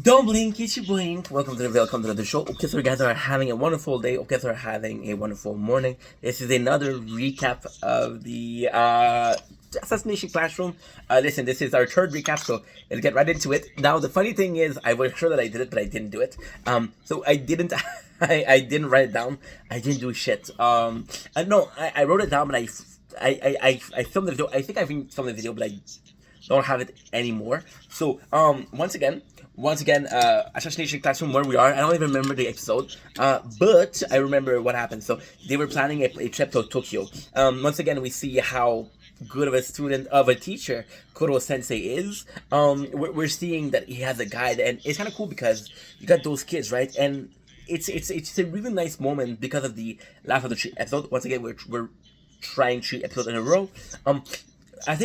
Don't blink, it's your blink. Welcome to the show. Hope you guys are having a wonderful day. Hope you guys are having a wonderful morning. This is another recap of the assassination classroom. Listen, this is our third recap, so let's get right into it. Now, the funny thing is, I was sure that I did it, but I didn't do it. So I didn't. I didn't write it down. I didn't do shit. No, I wrote it down, but I filmed the video. I think I filmed the video, but I don't have it anymore. So once again, assassination classroom, where we are. I don't even remember the episode, but I remember what happened. So they were planning a trip to Tokyo. Once again, we see how good of a student of a teacher Kuro Sensei is. We're seeing that he has a guide, and it's kind of cool because you got those kids, right? And it's a really nice moment because of the last of the three episode. Once again, we're trying 3 episodes in a row. I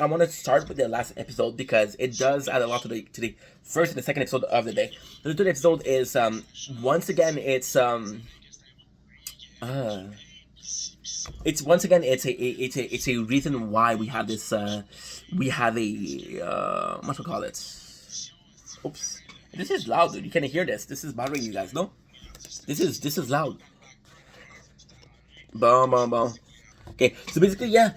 want to start with the last episode because it does add a lot to the first and the second episode of the day. The third episode is once again it's once again it's a reason why we have this we have a what do we call it? Oops, this is loud, dude. You can't hear this. This is bothering you guys, no? This is loud. Boom, boom, boom. Okay, so basically, yeah,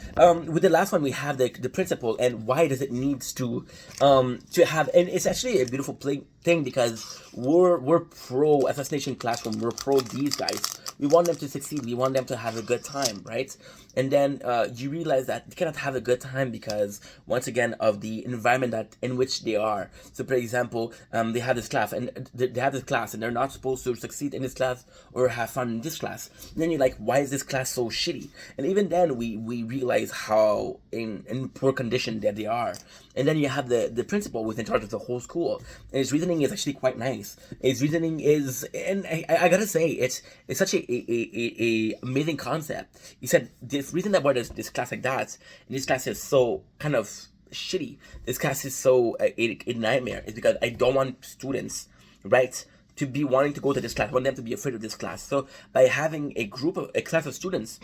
with the last one we have the principle and why does it needs to have, and it's actually a beautiful thing because we're pro assassination classroom, we're pro these guys. We want them to succeed. We want them to have a good time, right? And then you realize that they cannot have a good time because once again of the environment that in which they are. So, for example, they have this class and they have this class and they're not supposed to succeed in this class or have fun in this class. And then you're like, why is this class so shitty? And even then, we realize how in poor condition that they are. And then you have the principal who's in charge of the whole school. And his reasoning is actually quite nice. His reasoning is, and I gotta say, it's such a amazing concept. He said this reason that why this class like that, and this class is so kind of shitty. This class is so a nightmare. Is because I don't want students, right, to be wanting to go to this class. I want them to be afraid of this class. So by having a class of students,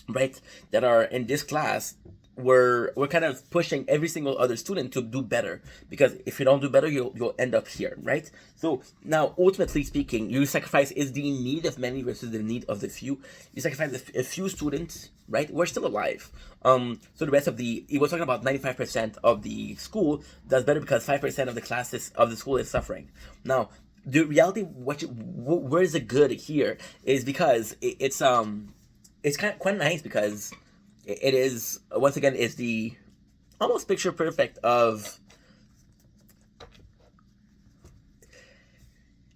right, that are in this class, we're kind of pushing every single other student to do better, because if you don't do better, you'll end up here, right? So now, ultimately speaking, your sacrifice is the need of many versus the need of the few. You sacrifice a few students, right? We're still alive. So the rest of he was talking about 95% of the school does better because 5% of the classes of the school is suffering. Now, the reality, where is it good here is because it's kind of quite nice because it is, once again, is the almost picture perfect of,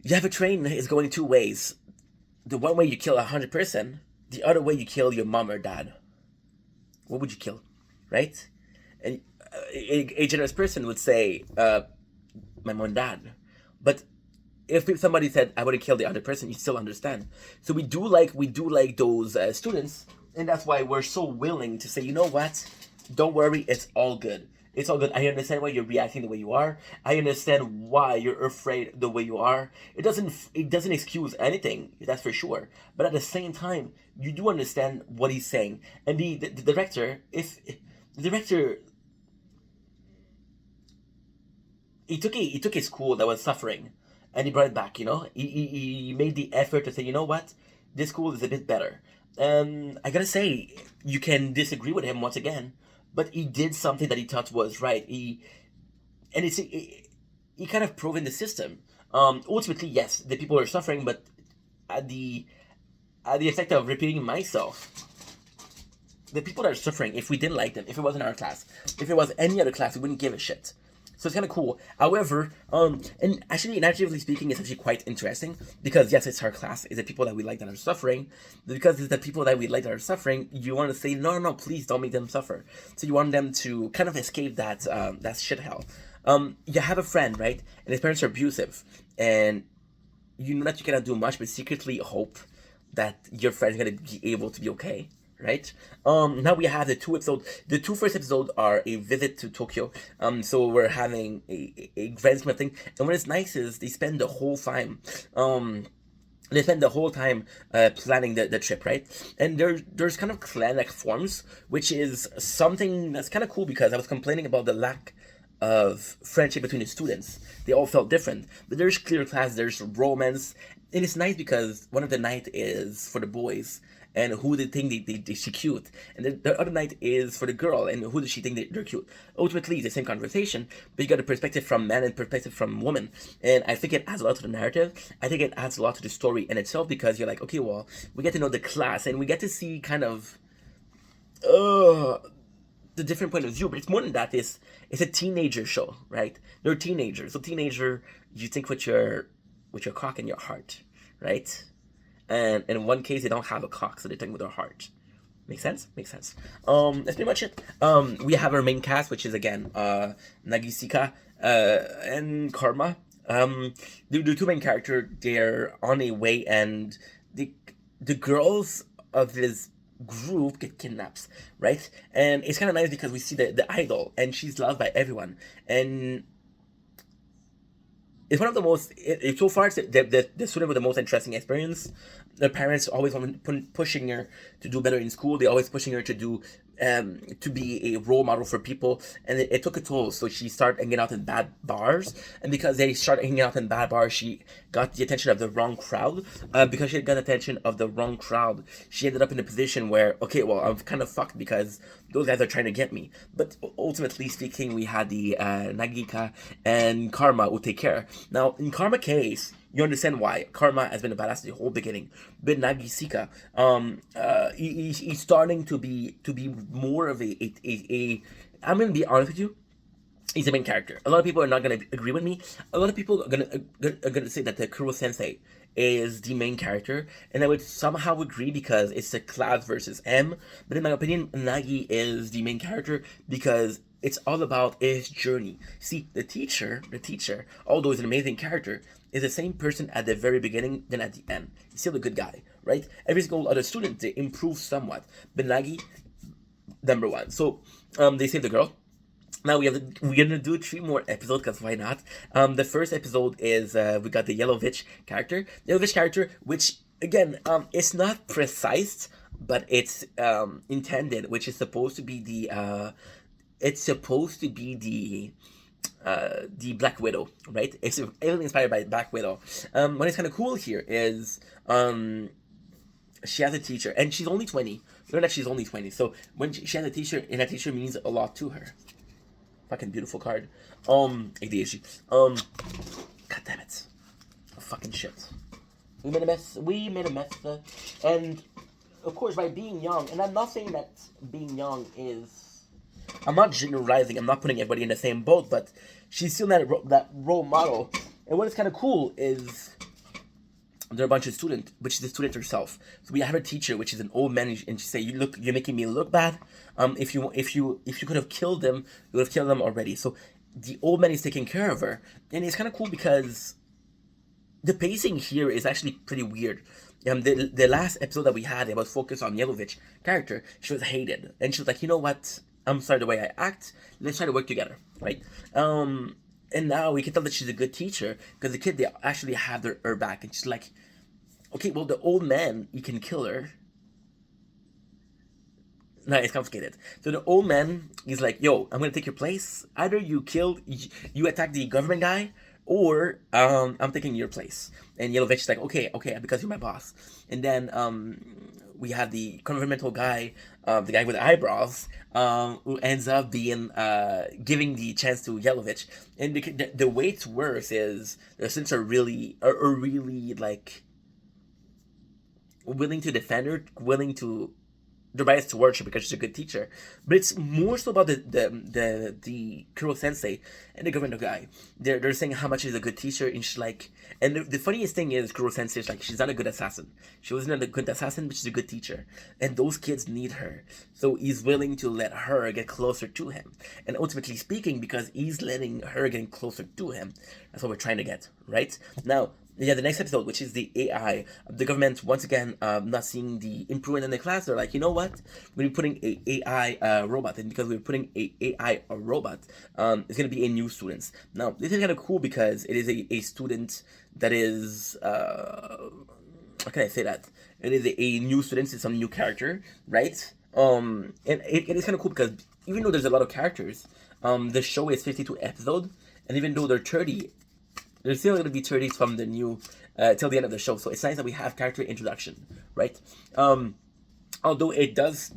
you have a train is going two ways. The one way you kill 100%, the other way you kill your mom or dad. What would you kill, right? And a generous person would say, my mom and dad. But if somebody said I would have killed the other person, you still understand. So we do like those students. And that's why we're so willing to say, you know what? Don't worry, it's all good. It's all good. I understand why you're reacting the way you are. I understand why you're afraid the way you are. It doesn't excuse anything, that's for sure. But at the same time, you do understand what he's saying. And the director, he took a school that was suffering, and he brought it back. You know, he made the effort to say, you know what, this school is a bit better. I gotta say, you can disagree with him once again, but he did something that he thought was right. He kind of proven the system. Ultimately, yes, the people are suffering, but at the effect of repeating myself, the people that are suffering, if we didn't like them, if it wasn't our class, if it was any other class, we wouldn't give a shit. So it's kind of cool. However, and actually, naturally speaking, it's actually quite interesting because yes, it's our class. It's the people that we like that are suffering. Because it's the people that we like that are suffering, you want to say no, please don't make them suffer. So you want them to kind of escape that shit hell. You have a friend, right, and his parents are abusive, and you know that you cannot do much, but secretly hope that your friend is gonna be able to be okay. Right. Now we have the two first episodes are a visit to Tokyo. So we're having a grand scheme of thing. And what is nice is they spend the whole time planning the trip, right? And there's kind of clan like forms, which is something that's kind of cool because I was complaining about the lack of friendship between the students. They all felt different, but there's clear class, there's romance, and it's nice because one of the night is for the boys and who they think they she cute, and the other night is for the girl and who does she think they're cute. Ultimately, it's the same conversation, but you got a perspective from man and perspective from woman, and I think it adds a lot to the narrative. I think it adds a lot to the story in itself because you're like, okay, well, we get to know the class and we get to see kind of the different point of view, but it's more than that. It's a teenager show, right? They're teenagers. So teenager, you think with your cock in your heart, right? And in one case, they don't have a cock, so they think with their heart. Make sense? Makes sense. That's pretty much it. We have our main cast, which is again Nagisika and Karma. The two main characters, they're on a way, and the girls of this group get kidnapped, right? And it's kind of nice because we see the idol, and she's loved by everyone, and it's one of the most so far it's the student with the most interesting experience. The parents always pushing her to do better in school. They always pushing her to do to be a role model for people, and it took a toll. So she started hanging out in bad bars, and because they started hanging out in bad bars, she got the attention of the wrong crowd. Because she got attention of the wrong crowd, she ended up in a position where, okay, well, I'm kind of fucked because those guys are trying to get me. But ultimately speaking, we had the Nagika and Karma who take care. Now, in Karma case, you understand why Karma has been a badass the whole beginning. But Nagisika, he's starting to be more of a I'm gonna be honest with you. He's the main character. A lot of people are not gonna agree with me. A lot of people are gonna say that the Kuro Sensei is the main character, and I would somehow agree because it's the class versus M. But in my opinion, Nagi is the main character because it's all about his journey. See, the teacher, although he's an amazing character, is the same person at the very beginning than at the end. He's still a good guy, right? Every single other student, they improve somewhat. But Nagi, number one. So, they save the girl. Now we're gonna do 3 more episodes because why not? The first episode is we got the Yellow Witch character. The Yellow Witch character, which again, it's not precise, but it's intended, which is supposed to be the the Black Widow, right? It's heavily inspired by Black Widow. What is kind of cool here is she has a teacher, and she's only 20. You know that she's only 20. So when she has a teacher, and that teacher means a lot to her. Fucking beautiful card. ADHD. God damn it. Oh, fucking shit. We made a mess. And of course, by being young, and I'm not saying that being young is. I'm not generalizing. I'm not putting everybody in the same boat, but she's still that role model. And what is kind of cool is there are a bunch of students, which is the student herself. So we have a teacher, which is an old man, and she say, "You're making me look bad. If you could have killed them, you would have killed them already." So the old man is taking care of her, and it's kind of cool because the pacing here is actually pretty weird. The last episode that we had, it was focused on Yelovich character. She was hated, and she was like, "You know what? I'm sorry the way I act. Let's try to work together, right?" And now we can tell that she's a good teacher because the kid, they actually have her back, and she's like, "Okay, well, the old man, you can kill her." No, it's complicated. So the old man is like, "Yo, I'm gonna take your place. Either you attack the government guy, or I'm taking your place." And Yelovich is like, "Okay, because you're my boss." And then we have the governmental guy, the guy with eyebrows, who ends up being giving the chance to Yelovich. And the way it works is the students are really like willing to defend her, willing to their bias towards her because she's a good teacher. But it's more so about the Kuro Sensei and the government guy. They're saying how much she's a good teacher, and she's like, and the funniest thing is Kuro Sensei is like, she's not a good assassin. She wasn't a good assassin, but she's a good teacher. And those kids need her. So he's willing to let her get closer to him. And ultimately speaking, because he's letting her get closer to him, that's what we're trying to get, right? Now, yeah, the next episode, which is the AI, the government once again not seeing the improvement in the class. They're like, you know what? We're putting a AI robot, and because we're putting a AI robot, it's gonna be a new student. Now, this is kind of cool because it is a student that is how can I say that? It is a new student, it's some new character, right? And it is kind of cool because even though there's a lot of characters, The show is 52 episodes, and even though they're 30, there's still going to be 30s from the new till the end of the show. So it's nice that we have character introduction, right? Although it does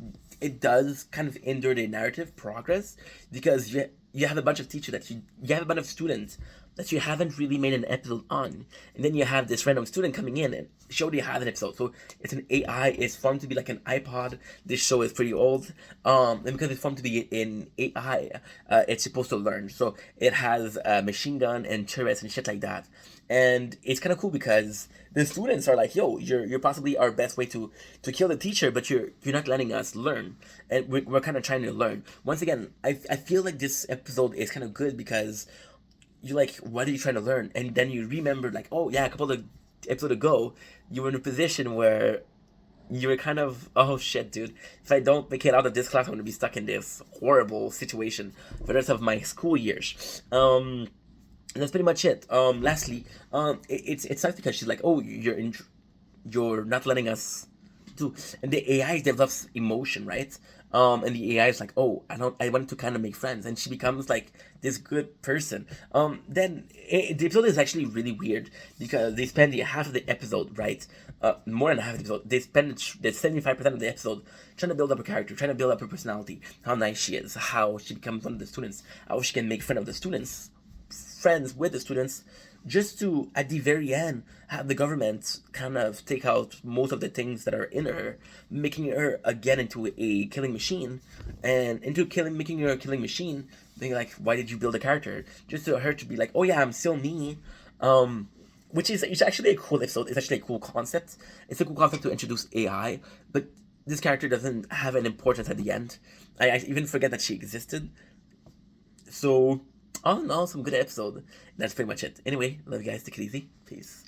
kind of hinder the narrative progress because you have a bunch of teachers that you have a bunch of students that you haven't really made an episode on, and then you have this random student coming in and show they have an episode. So it's an AI. It's formed to be like an iPod. This show is pretty old, and because it's formed to be in AI, it's supposed to learn. So it has a machine gun and turrets and shit like that, and it's kind of cool because the students are like, "Yo, you're possibly our best way to kill the teacher, but you're not letting us learn," and we're kind of trying to learn. Once again, I feel like this episode is kind of good because you're like, what are you trying to learn? And then you remember, like, oh yeah, a couple of episodes ago, you were in a position where you were kind of, oh shit, dude. If I don't make it out of this class, I'm gonna be stuck in this horrible situation for the rest of my school years. And that's pretty much it. Lastly, it's nice because she's like, oh, you're not letting us do, and the AI develops emotion, right? And the AI is like, oh, I want to kind of make friends, and she becomes like this good person. Then the episode is actually really weird because they spend the half of the episode, right? More than half of the episode, they spend the 75% of the episode trying to build up her character, trying to build up her personality, how nice she is, how she becomes one of the students, how she can make friends with the students, just to at the very end have the government kind of take out most of the things that are in her, making her again into a killing machine, and making her a killing machine. Being like, why did you build a character? Just to her to be like, oh yeah, I'm still me. Which is it's actually a cool episode. It's actually a cool concept. It's a cool concept to introduce AI, but this character doesn't have an importance at the end. I even forget that she existed. So all in all, some good episode. That's pretty much it. Anyway, love you guys. Take it easy. Peace.